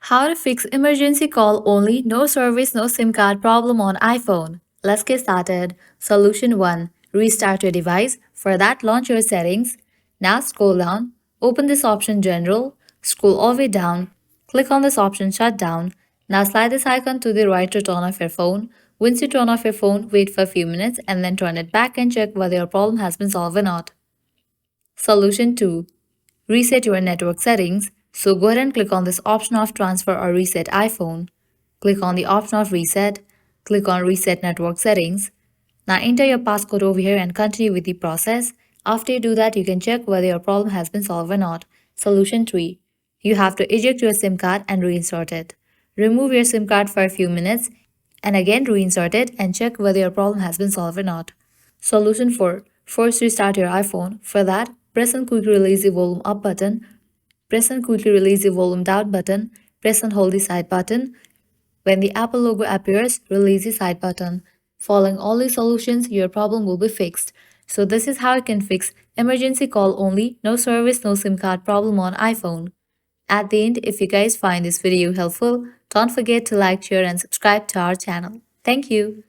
How to fix emergency call only, no service, no SIM card problem on iPhone. Let's get started. Solution 1. Restart your device. For that, launch your settings. Now scroll down. Open this option General. Scroll all the way down. Click on this option Shutdown. Now slide this icon to the right to turn off your phone. Once you turn off your phone, wait for a few minutes and then turn it back and check whether your problem has been solved or not. Solution 2. Reset your network settings. So go ahead and click on this option of transfer or reset iPhone. Click on the option of reset. Click on reset network settings. Now enter your passcode over here and continue with the process. After you do that, you can check whether your problem has been solved or not. Solution 3. You have to eject your SIM card and reinsert it. Remove your SIM card for a few minutes and again reinsert it and check whether your problem has been solved or not. Solution 4. First restart your iPhone. For that, press and quickly release the volume up button. Press and quickly release the volume down button. Press and hold the side button. When the Apple logo appears, release the side button. Following all these solutions, your problem will be fixed. So this is how you can fix emergency call only, no service, no SIM card problem on iPhone. At the end, if you guys find this video helpful, don't forget to like, share and subscribe to our channel. Thank you.